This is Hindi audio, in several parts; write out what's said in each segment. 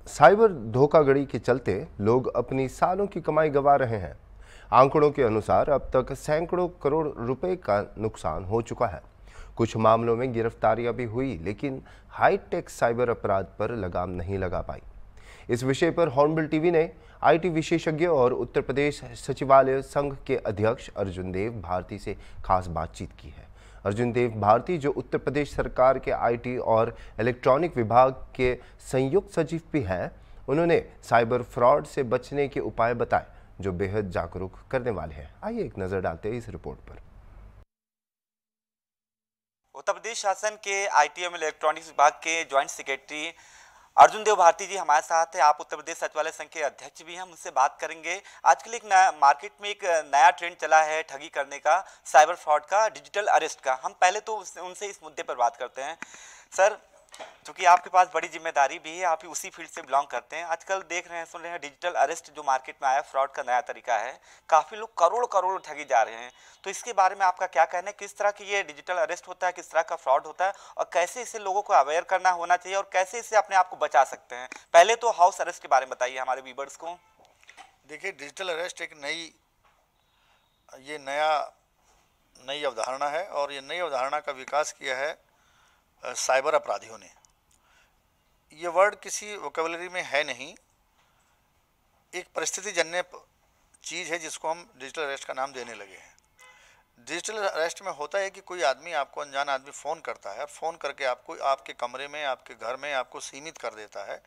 साइबर धोखाधड़ी के चलते लोग अपनी सालों की कमाई गंवा रहे हैं। आंकड़ों के अनुसार अब तक सैकड़ों करोड़ रुपए का नुकसान हो चुका है। कुछ मामलों में गिरफ्तारियां भी हुई, लेकिन हाईटेक साइबर अपराध पर लगाम नहीं लगा पाई। इस विषय पर हॉर्नबिल टीवी ने आईटी विशेषज्ञ और उत्तर प्रदेश सचिवालय संघ के अध्यक्ष अर्जुन देव भारती से खास बातचीत की है। अर्जुन देव भारती, जो उत्तर प्रदेश सरकार के आईटी और इलेक्ट्रॉनिक विभाग के संयुक्त सचिव भी हैं, उन्होंने साइबर फ्रॉड से बचने के उपाय बताए जो बेहद जागरूक करने वाले हैं। आइए एक नजर डालते हैं इस रिपोर्ट पर। उत्तर प्रदेश शासन के आईटी एवं इलेक्ट्रॉनिक्स विभाग के ज्वाइंट सेक्रेटरी अर्जुन देव भारती जी हमारे साथ है। आप उत्तर प्रदेश सचिवालय संघ के अध्यक्ष भी हैं, हम उनसे बात करेंगे। आजकल एक नया मार्केट में एक नया ट्रेंड चला है ठगी करने का, साइबर फ्रॉड का, डिजिटल अरेस्ट का। हम पहले तो उनसे इस मुद्दे पर बात करते हैं। सर, क्योंकि आपके पास बड़ी जिम्मेदारी भी है, आप ही उसी फील्ड से बिलोंग करते हैं। आजकल देख रहे हैं, सुन रहे हैं, डिजिटल अरेस्ट जो मार्केट में आया, फ्रॉड का नया तरीका है। काफ़ी लोग करोड़ करोड़ ठगी जा रहे हैं। तो इसके बारे में आपका क्या कहना है? किस तरह की ये डिजिटल अरेस्ट होता है, किस तरह का फ्रॉड होता है, और कैसे इसे लोगों को अवेयर करना होना चाहिए, और कैसे इससे अपने आप को बचा सकते हैं? पहले तो हाउस अरेस्ट के बारे में बताइए हमारे व्यूअर्स को। देखिए, डिजिटल अरेस्ट एक नई अवधारणा है, और ये नई अवधारणा का विकास किया है साइबर अपराधियों ने। ये वर्ड किसी वोकेबलरी में है नहीं, एक परिस्थिति जन्य चीज़ है जिसको हम डिजिटल अरेस्ट का नाम देने लगे हैं। डिजिटल अरेस्ट में होता है कि कोई आदमी आपको, अनजान आदमी फ़ोन करता है, फ़ोन करके आपको आपके कमरे में, आपके घर में आपको सीमित कर देता है,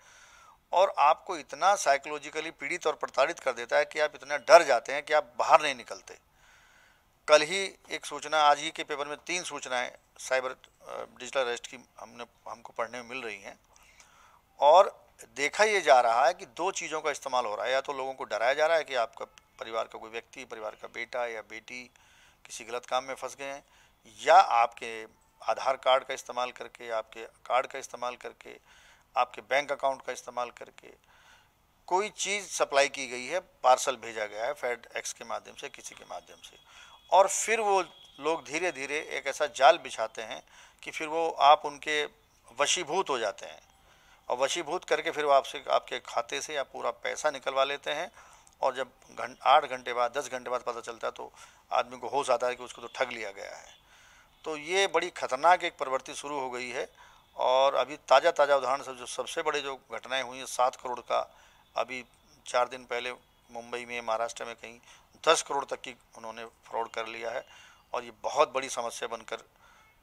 और आपको इतना साइकोलॉजिकली पीड़ित और प्रताड़ित कर देता है कि आप इतना डर जाते हैं कि आप बाहर नहीं निकलते। कल ही एक सूचना, आज ही के पेपर में 3 सूचनाएं साइबर डिजिटल अरेस्ट की हमको पढ़ने में मिल रही हैं, और देखा ये जा रहा है कि 2 चीज़ों का इस्तेमाल हो रहा है। या तो लोगों को डराया जा रहा है कि आपका परिवार का कोई व्यक्ति, परिवार का बेटा या बेटी किसी गलत काम में फंस गए हैं, या आपके आधार कार्ड का इस्तेमाल करके, आपके कार्ड का इस्तेमाल करके, आपके बैंक अकाउंट का इस्तेमाल करके कोई चीज़ सप्लाई की गई है, पार्सल भेजा गया है फेड एक्स के माध्यम से, किसी के माध्यम से, और फिर वो लोग धीरे धीरे एक ऐसा जाल बिछाते हैं कि फिर वो आप उनके वशीभूत हो जाते हैं, और वशीभूत करके फिर वो आपसे, आपके खाते से या पूरा पैसा निकलवा लेते हैं। और जब 8 घंटे बाद, 10 घंटे बाद पता चलता है तो आदमी को होश आता है कि उसको तो ठग लिया गया है। तो ये बड़ी खतरनाक एक प्रवृत्ति शुरू हो गई है। और अभी ताज़ा उदाहरण जो सबसे बड़े जो घटनाएं हुई हैं, 7 करोड़ का, अभी 4 दिन पहले मुंबई में, महाराष्ट्र में कहीं 10 करोड़ तक की उन्होंने फ्रॉड कर लिया है, और ये बहुत बड़ी समस्या बनकर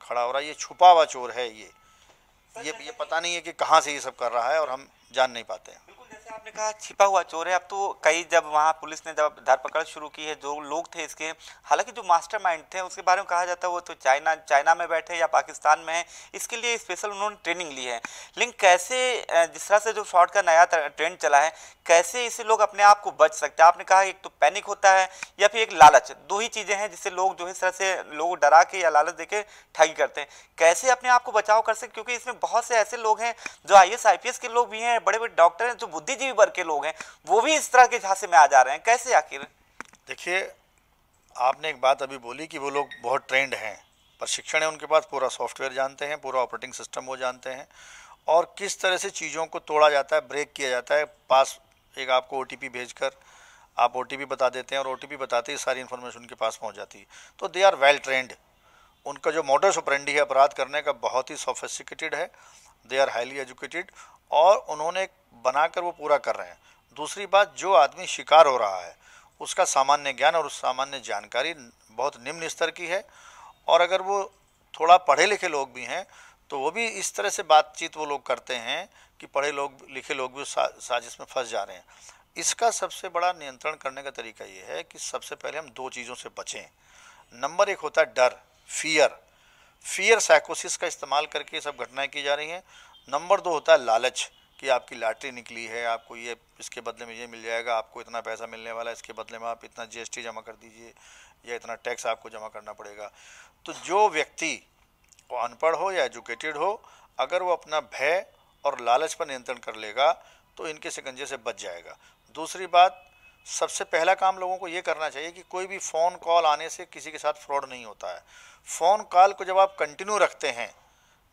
खड़ा हो रहा है। ये छुपा हुआ चोर है, ये पता नहीं है कि कहाँ से ये सब कर रहा है, और हम जान नहीं पाते हैं। बिल्कुल, जैसे आपने कहा छिपा हुआ चोर है। अब तो कई, जब वहाँ पुलिस ने जब धरपकड़ शुरू की है, जो लोग थे इसके, हालांकि जो मास्टरमाइंड थे उसके बारे में कहा जाता है वो तो चाइना में बैठे या पाकिस्तान में है। इसके लिए स्पेशल उन्होंने ट्रेनिंग ली है। लेकिन कैसे, जिस तरह से जो फ्रॉड का नया ट्रेंड चला है, कैसे इससे लोग अपने आप को बच सकते हैं? आपने कहा एक तो पैनिक होता है, या फिर एक लालच, 2 ही चीज़ें हैं जिससे लोग जो है इस तरह से लोग डरा के या लालच देके ठगी करते हैं। कैसे अपने आप को बचाव कर सकते? क्योंकि इसमें बहुत से ऐसे लोग हैं जो आईएएस आईपीएस के लोग भी हैं, बड़े बड़े डॉक्टर हैं, जो बुद्धिजीवी वर्ग के लोग हैं, वो भी इस तरह के झांसे में आ जा रहे हैं। कैसे आखिर? देखिए, आपने एक बात अभी बोली कि वो लोग बहुत ट्रेंड हैं, प्रशिक्षण है उनके पास, पूरा सॉफ्टवेयर जानते हैं, पूरा ऑपरेटिंग सिस्टम वो जानते हैं, और किस तरह से चीज़ों को तोड़ा जाता है, ब्रेक किया जाता है। पास एक आपको ओटीपी भेजकर आप ओटीपी बता देते हैं, और ओटीपी बताते ही सारी इन्फॉर्मेशन उनके पास पहुंच जाती है। तो दे आर वेल ट्रेंड। उनका जो मोडस ऑपरेंडी है अपराध करने का, बहुत ही सोफिस्टिकेटेड है। दे आर हाईली एजुकेटेड, और उन्होंने बनाकर वो पूरा कर रहे हैं। दूसरी बात, जो आदमी शिकार हो रहा है उसका सामान्य ज्ञान और उस सामान्य जानकारी बहुत निम्न स्तर की है, और अगर वो थोड़ा पढ़े लिखे लोग भी हैं तो वो भी इस तरह से बातचीत वो लोग करते हैं कि पढ़े लिखे लोग भी साजिश में फंस जा रहे हैं। इसका सबसे बड़ा नियंत्रण करने का तरीका ये है कि सबसे पहले हम 2 चीज़ों से बचें। नंबर 1 होता है डर, फियर साइकोसिस का इस्तेमाल करके सब घटनाएं की जा रही हैं। नंबर 2 होता है लालच, कि आपकी लॉटरी निकली है, आपको ये, इसके बदले में ये मिल जाएगा, आपको इतना पैसा मिलने वाला है, इसके बदले में आप इतना जीएसटी जमा कर दीजिए, या इतना टैक्स आपको जमा करना पड़ेगा। तो जो व्यक्ति वो अनपढ़ हो या एजुकेटेड हो, अगर वो अपना भय और लालच पर नियंत्रण कर लेगा तो इनके शिकंजे से बच जाएगा। दूसरी बात, सबसे पहला काम लोगों को ये करना चाहिए कि कोई भी फ़ोन कॉल आने से किसी के साथ फ्रॉड नहीं होता है। फ़ोन कॉल को जब आप कंटिन्यू रखते हैं,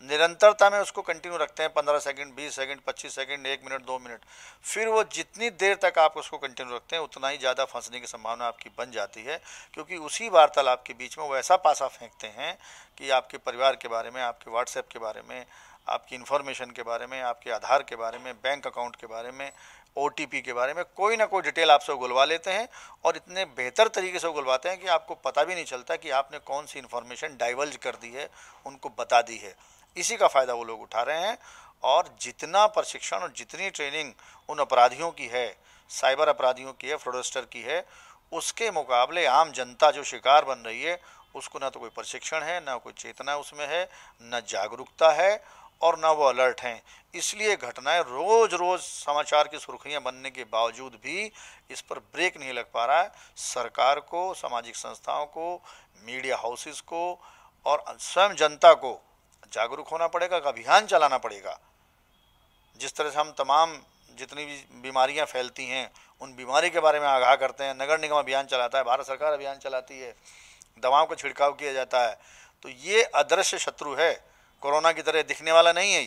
निरंतरता में उसको कंटिन्यू रखते हैं, 15 second, 20 second, 25 second, 1 minute, 2 minute, फिर वो जितनी देर तक आप उसको कंटिन्यू रखते हैं उतना ही ज़्यादा फंसने की संभावना आपकी बन जाती है, क्योंकि उसी वार्तालाप के बीच में वो ऐसा पासा फेंकते हैं कि आपके परिवार के बारे में, आपके व्हाट्सएप के बारे में, आपकी इन्फॉर्मेशन के बारे में, आपके आधार के बारे में, बैंक अकाउंट के बारे में, OTP के बारे में कोई ना कोई डिटेल आपसे उगलवा लेते हैं, और इतने बेहतर तरीके से उगलवाते हैं कि आपको पता भी नहीं चलता कि आपने कौन सी इन्फॉर्मेशन डाइवल्ज कर दी है, उनको बता दी है। इसी का फ़ायदा वो लोग उठा रहे हैं, और जितना प्रशिक्षण और जितनी ट्रेनिंग उन अपराधियों की है, साइबर अपराधियों की है, फ्रॉडस्टर की है, उसके मुकाबले आम जनता जो शिकार बन रही है उसको ना तो कोई प्रशिक्षण है, ना कोई चेतना उसमें है, ना जागरूकता है, और ना वो अलर्ट हैं। इसलिए घटनाएं रोज़ रोज़ समाचार की सुर्खियां बनने के बावजूद भी इस पर ब्रेक नहीं लग पा रहा है। सरकार को, सामाजिक संस्थाओं को, मीडिया हाउसेस को और स्वयं जनता को जागरूक होना पड़ेगा, अभियान चलाना पड़ेगा। जिस तरह से हम तमाम जितनी भी बीमारियां फैलती हैं उन बीमारी के बारे में आगाह करते हैं, नगर निगम अभियान चलाता है, भारत सरकार अभियान चलाती है, दवाओं का छिड़काव किया जाता है, तो ये अदृश्य शत्रु है, कोरोना की तरह दिखने वाला नहीं है।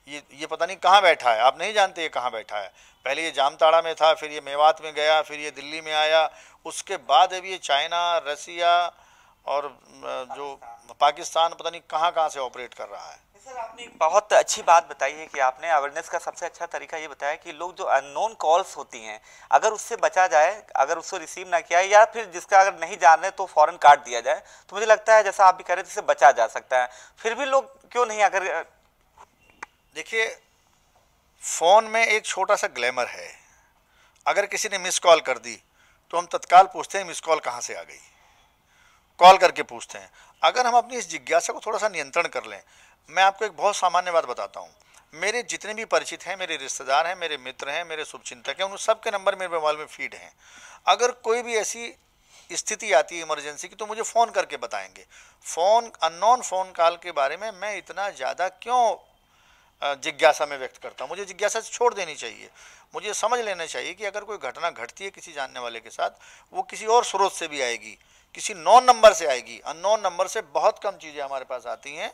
ये पता नहीं कहाँ बैठा है, आप नहीं जानते ये कहाँ बैठा है। पहले ये जामताड़ा में था, फिर ये मेवात में गया, फिर ये दिल्ली में आया, उसके बाद अभी ये चाइना, रसिया और जो पाकिस्तान, पता नहीं कहाँ कहाँ से ऑपरेट कर रहा है। सर, आपने एक बहुत अच्छी बात बताई है कि आपने अवेयरनेस का सबसे अच्छा तरीका ये बताया कि लोग जो अननोन कॉल्स होती हैं, अगर उससे बचा जाए, अगर उसको रिसीव ना किया या फिर जिसका अगर नहीं जान रहे तो फौरन काट दिया जाए, तो मुझे लगता है जैसा आप भी कह रहे थे इससे बचा जा सकता है। फिर भी लोग क्यों नहीं, अगर देखिए, फ़ोन में एक छोटा सा ग्लैमर है, अगर किसी ने मिस कॉल कर दी तो हम तत्काल पूछते हैं मिस कॉल कहाँ से आ गई, कॉल करके पूछते हैं। अगर हम अपनी इस जिज्ञासा को थोड़ा सा नियंत्रण कर लें, मैं आपको एक बहुत सामान्य बात बताता हूँ। मेरे जितने भी परिचित हैं, मेरे रिश्तेदार हैं, मेरे मित्र हैं, मेरे शुभचिंतक हैं, उन सबके नंबर मेरे मोबाइल में फीड हैं। अगर कोई भी ऐसी स्थिति आती है इमरजेंसी की तो मुझे फ़ोन करके बताएंगे। फ़ोन, अननोन फ़ोन कॉल के बारे में मैं इतना ज़्यादा क्यों जिज्ञासा में व्यक्त करता हूँ? मुझे जिज्ञासा छोड़ देनी चाहिए। मुझे समझ लेना चाहिए कि अगर कोई घटना घटती है किसी जानने वाले के साथ, वो किसी और स्रोत से भी आएगी, किसी नॉन नंबर से आएगी। अननोन नंबर से बहुत कम चीज़ें हमारे पास आती हैं,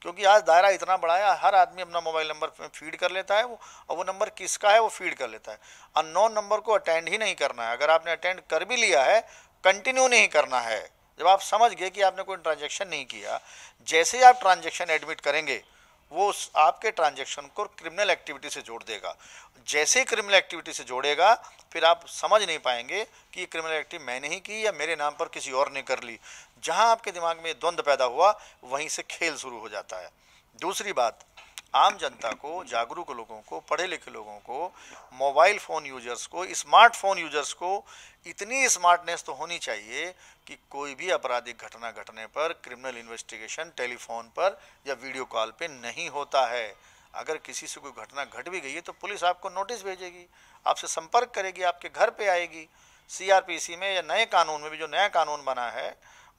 क्योंकि आज दायरा इतना बड़ा है, हर आदमी अपना मोबाइल नंबर फीड कर लेता है, और वो नंबर किसका है वो फीड कर लेता है। अननोन नंबर को अटेंड ही नहीं करना है। अगर आपने अटेंड कर भी लिया है, कंटिन्यू नहीं करना है। जब आप समझ गए कि आपने कोई ट्रांजैक्शन नहीं किया, जैसे ही आप ट्रांजैक्शन एडमिट करेंगे, वो आपके ट्रांजैक्शन को क्रिमिनल एक्टिविटी से जोड़ देगा। जैसे ही क्रिमिनल एक्टिविटी से जोड़ेगा, फिर आप समझ नहीं पाएंगे कि ये क्रिमिनल एक्टिविटी मैंने ही की या मेरे नाम पर किसी और ने कर ली। जहां आपके दिमाग में द्वंद्व पैदा हुआ, वहीं से खेल शुरू हो जाता है। दूसरी बात, आम जनता को, जागरूक लोगों को, पढ़े लिखे लोगों को, मोबाइल फ़ोन यूजर्स को, स्मार्टफोन यूजर्स को इतनी स्मार्टनेस तो होनी चाहिए कि कोई भी आपराधिक घटना घटने पर क्रिमिनल इन्वेस्टिगेशन टेलीफोन पर या वीडियो कॉल पे नहीं होता है। अगर किसी से कोई घटना घट भी गई है तो पुलिस आपको नोटिस भेजेगी, आपसे संपर्क करेगी, आपके घर पे आएगी। CRPC में या नए कानून में भी, जो नया कानून बना है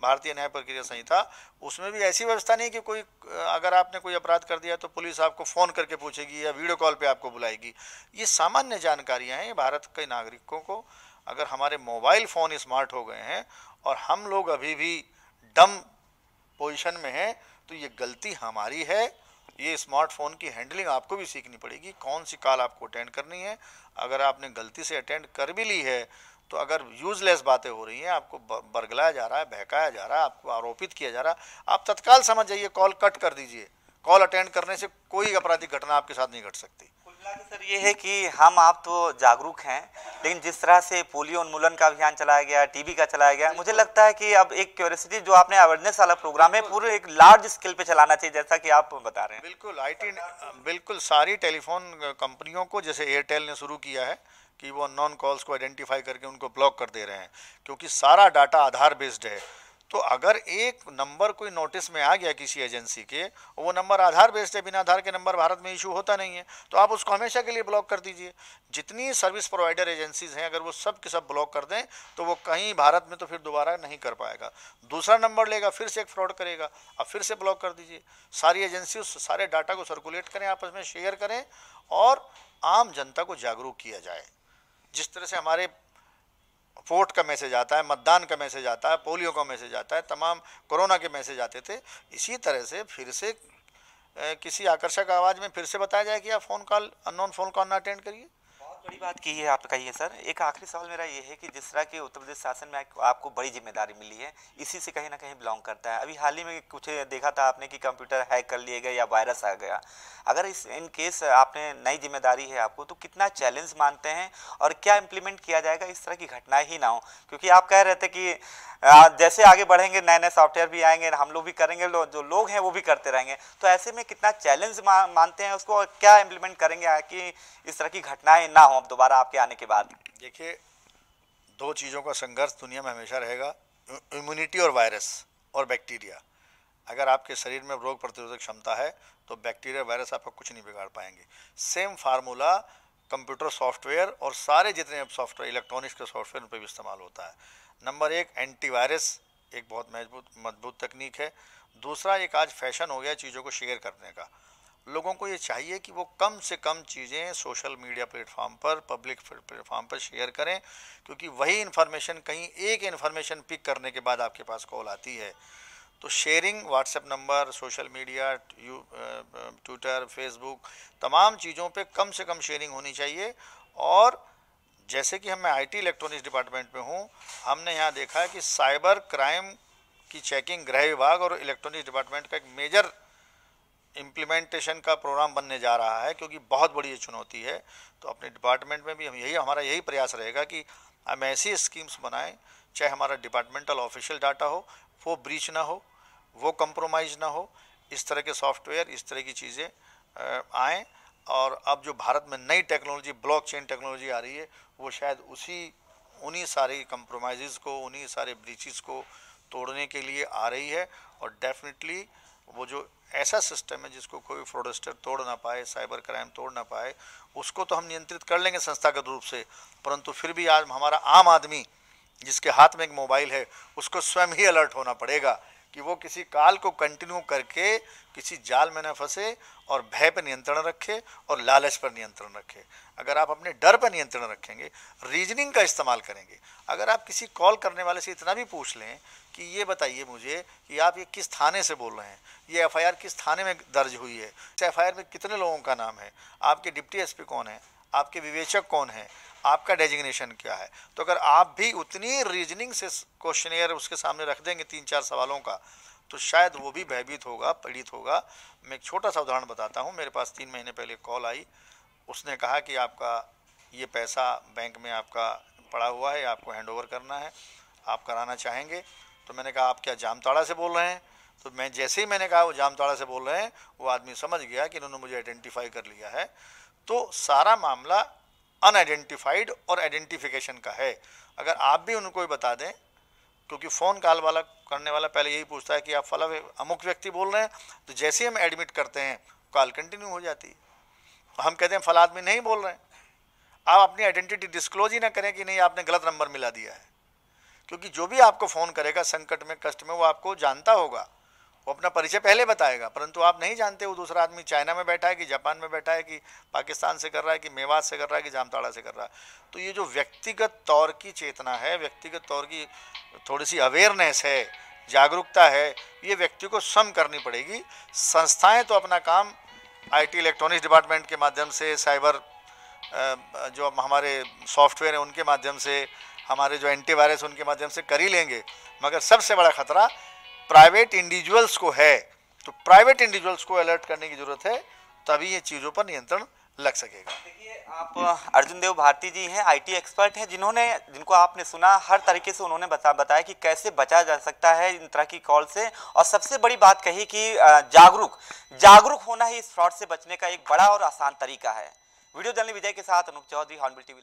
भारतीय न्याय प्रक्रिया संहिता, उसमें भी ऐसी व्यवस्था नहीं कि कोई, अगर आपने कोई अपराध कर दिया तो पुलिस आपको फ़ोन करके पूछेगी या वीडियो कॉल पे आपको बुलाएगी। ये सामान्य जानकारियाँ हैं भारत के नागरिकों को। अगर हमारे मोबाइल फ़ोन स्मार्ट हो गए हैं और हम लोग अभी भी डम पोजीशन में हैं, तो ये गलती हमारी है। ये स्मार्टफोन की हैंडलिंग आपको भी सीखनी पड़ेगी, कौन सी कॉल आपको अटेंड करनी है। अगर आपने गलती से अटेंड कर भी ली है, तो अगर यूजलेस बातें हो रही हैं, आपको बरगलाया जा रहा है, बहकाया जा रहा है, आपको आरोपित किया जा रहा है, आप तत्काल समझ जाइए, कॉल कट कर दीजिए। कॉल अटेंड करने से कोई आपराधिक घटना आपके साथ नहीं घट सकती। सर, ये है कि हम आप तो जागरूक हैं, लेकिन जिस तरह से पोलियो उन्मूलन का अभियान चलाया गया, टीबी का चलाया गया, मुझे लगता है कि अब एक क्यूरियोसिटी जो आपने अवेयरनेस वाला प्रोग्राम है, पूरे एक लार्ज स्केल पे चलाना चाहिए, जैसा कि आप बता रहे हैं। बिल्कुल, बिल्कुल सारी टेलीफोन कंपनियों को, जैसे एयरटेल ने शुरू किया है कि वो नॉन कॉल्स को आइडेंटिफाई करके उनको ब्लॉक कर दे रहे हैं, क्योंकि सारा डाटा आधार बेस्ड है। तो अगर एक नंबर कोई नोटिस में आ गया किसी एजेंसी के, वो नंबर आधार बेस्ड है, बिना आधार के नंबर भारत में इशू होता नहीं है, तो आप उसको हमेशा के लिए ब्लॉक कर दीजिए। जितनी सर्विस प्रोवाइडर एजेंसीज हैं, अगर वो सब के सब ब्लॉक कर दें, तो वो कहीं भारत में तो फिर दोबारा नहीं कर पाएगा। दूसरा नंबर लेगा, फिर से एक फ्रॉड करेगा, अब फिर से ब्लॉक कर दीजिए। सारी एजेंसी उस सारे डाटा को सर्कुलेट करें, आपस में शेयर करें, और आम जनता को जागरूक किया जाए। जिस तरह से हमारे वोट का मैसेज आता है, मतदान का मैसेज आता है, पोलियो का मैसेज आता है, तमाम कोरोना के मैसेज आते थे, इसी तरह से फिर से किसी आकर्षक आवाज़ में फिर से बताया जाए कि आप अननोन फ़ोन कॉल ना अटेंड करिए। बहुत बड़ी बात की है आप कही है सर। एक आखिरी सवाल मेरा ये है कि जिस तरह के उत्तर प्रदेश शासन में आपको बड़ी जिम्मेदारी मिली है, इसी से कहीं ना कहीं बिलोंग करता है। अभी हाल ही में कुछ देखा था आपने कि कंप्यूटर हैक कर लिए गए या वायरस आ गया। अगर इन केस आपने नई जिम्मेदारी है आपको, तो कितना चैलेंज मानते हैं और क्या इम्प्लीमेंट किया जाएगा इस तरह की घटनाएं ही ना हो? क्योंकि आप कह रहे थे कि जैसे आगे बढ़ेंगे नए नए सॉफ्टवेयर भी आएंगे, हम लोग भी करेंगे, जो लोग हैं वो भी करते रहेंगे। तो ऐसे में कितना चैलेंज मानते हैं उसको, और क्या इम्प्लीमेंट करेंगे कि इस तरह की घटनाएं ना हो अब दोबारा आपके आने के बाद? देखिए, दो चीज़ों का संघर्ष दुनिया में हमेशा रहेगा, इम्यूनिटी और वायरस और बैक्टीरिया। अगर आपके शरीर में रोग प्रतिरोधक क्षमता है तो बैक्टीरिया वायरस आपका कुछ नहीं बिगाड़ पाएंगे। सेम फार्मूला कंप्यूटर सॉफ्टवेयर और सारे जितने सॉफ्टवेयर इलेक्ट्रॉनिक्स के सॉफ्टवेयर उन पर भी इस्तेमाल होता है। नंबर एक, एंटीवायरस एक बहुत मजबूत तकनीक है। दूसरा, एक आज फैशन हो गया चीज़ों को शेयर करने का। लोगों को ये चाहिए कि वो कम से कम चीज़ें सोशल मीडिया प्लेटफॉर्म पर, पब्लिक प्लेटफॉर्म पर शेयर करें, क्योंकि वही इन्फॉर्मेशन कहीं एक इन्फॉर्मेशन पिक करने के बाद आपके पास कॉल आती है। तो sharing, WhatsApp number, social media, Twitter, Facebook, तमाम चीज़ों पे कम से कम शेयरिंग होनी चाहिए। और जैसे कि मैं आईटी इलेक्ट्रॉनिक्स डिपार्टमेंट में हूँ, हमने यहाँ देखा है कि साइबर क्राइम की चेकिंग गृह विभाग और इलेक्ट्रॉनिक्स डिपार्टमेंट का एक मेजर इम्प्लीमेंटेशन का प्रोग्राम बनने जा रहा है, क्योंकि बहुत बड़ी ये चुनौती है। तो अपने डिपार्टमेंट में भी हमारा यही प्रयास रहेगा कि हम ऐसी स्कीम्स बनाएं, चाहे हमारा डिपार्टमेंटल ऑफिशियल डाटा हो वो ब्रीच ना हो, वो कंप्रोमाइज़ ना हो, इस तरह के सॉफ्टवेयर, इस तरह की चीज़ें आएँ। और अब जो भारत में नई टेक्नोलॉजी, ब्लॉकचेन टेक्नोलॉजी आ रही है, वो शायद उन्हीं सारे कंप्रोमाइज़ को, उन्हीं सारे ब्रीचेस को तोड़ने के लिए आ रही है। और डेफिनेटली वो जो ऐसा सिस्टम है जिसको कोई फ्रॉडस्टर तोड़ ना पाए, साइबर क्राइम तोड़ ना पाए, उसको तो हम नियंत्रित कर लेंगे संस्थागत रूप से। परंतु फिर भी आज हमारा आम आदमी जिसके हाथ में एक मोबाइल है, उसको स्वयं ही अलर्ट होना पड़ेगा कि वो किसी कॉल को कंटिन्यू करके किसी जाल में न फंसे, और भय पर नियंत्रण रखे और लालच पर नियंत्रण रखे। अगर आप अपने डर पर नियंत्रण रखेंगे, रीजनिंग का इस्तेमाल करेंगे, अगर आप किसी कॉल करने वाले से इतना भी पूछ लें कि ये बताइए मुझे कि आप ये किस थाने से बोल रहे हैं, ये एफआईआर किस थाने में दर्ज हुई है, इस एफआईआर में कितने लोगों का नाम है, आपके डिप्टी एसपी कौन है, आपके विवेचक कौन है, आपका डेजिग्नेशन क्या है, तो अगर आप भी उतनी रीजनिंग से क्वेश्चनियर उसके सामने रख देंगे 3-4 सवालों का, तो शायद वो भी भयभीत होगा, पीड़ित होगा। मैं एक छोटा सा उदाहरण बताता हूँ। मेरे पास 3 महीने पहले कॉल आई, उसने कहा कि आपका ये पैसा बैंक में आपका पड़ा हुआ है, आपको हैंडओवर करना है, आप कराना चाहेंगे? तो मैंने कहा आप क्या जामताड़ा से बोल रहे हैं? तो मैं जैसे ही मैंने कहा वो जामताड़ा से बोल रहे हैं, वो आदमी समझ गया कि इन्होंने मुझे आइडेंटिफाई कर लिया है। तो सारा मामला अनआइडेंटिफाइड और आइडेंटिफिकेशन का है। अगर आप भी उनको बता दें, क्योंकि फ़ोन कॉल वाला करने वाला पहले यही पूछता है कि आप फला अमुक व्यक्ति बोल रहे हैं, तो जैसे ही हम एडमिट करते हैं कॉल कंटिन्यू हो जाती है। हम कहते हैं फला आदमी नहीं बोल रहे हैं। आप अपनी आइडेंटिटी डिस्क्लोज ही ना करें कि नहीं आपने गलत नंबर मिला दिया है, क्योंकि जो भी आपको फ़ोन करेगा संकट में, कष्ट में, वो आपको जानता होगा, वो अपना परिचय पहले बताएगा, परंतु आप नहीं जानते वो दूसरा आदमी चाइना में बैठा है कि जापान में बैठा है कि पाकिस्तान से कर रहा है कि मेवात से कर रहा है कि जामताड़ा से कर रहा है। तो ये जो व्यक्तिगत तौर की चेतना है, व्यक्तिगत तौर की थोड़ी सी अवेयरनेस है, जागरूकता है, ये व्यक्ति को स्वयं करनी पड़ेगी। संस्थाएं तो अपना काम आईटी इलेक्ट्रॉनिक्स डिपार्टमेंट के माध्यम से, साइबर जो हमारे सॉफ्टवेयर हैं उनके माध्यम से, हमारे जो एंटीवायरस उनके माध्यम से कर ही लेंगे, मगर सबसे बड़ा खतरा प्राइवेट इंडिविजुअल्स को है। तो प्राइवेट इंडिविजुअल्स को अलर्ट करने की ज़रूरत है, तभी ये चीज़ों पर नियंत्रण लग सकेगा। देखिए, आप अर्जुन देव भारती जी हैं, आईटी एक्सपर्ट हैं, जिनको आपने सुना, हर तरीके से उन्होंने बताया कि कैसे बचा जा सकता है इन तरह की कॉल से। और सबसे बड़ी बात कही कि जागरूक होना ही इस फ्रॉड से बचने का एक बड़ा और आसान तरीका है। वीडियो जर्नलिस्ट विजय के साथ अनूप चौधरी, हॉर्नबिल टीवी।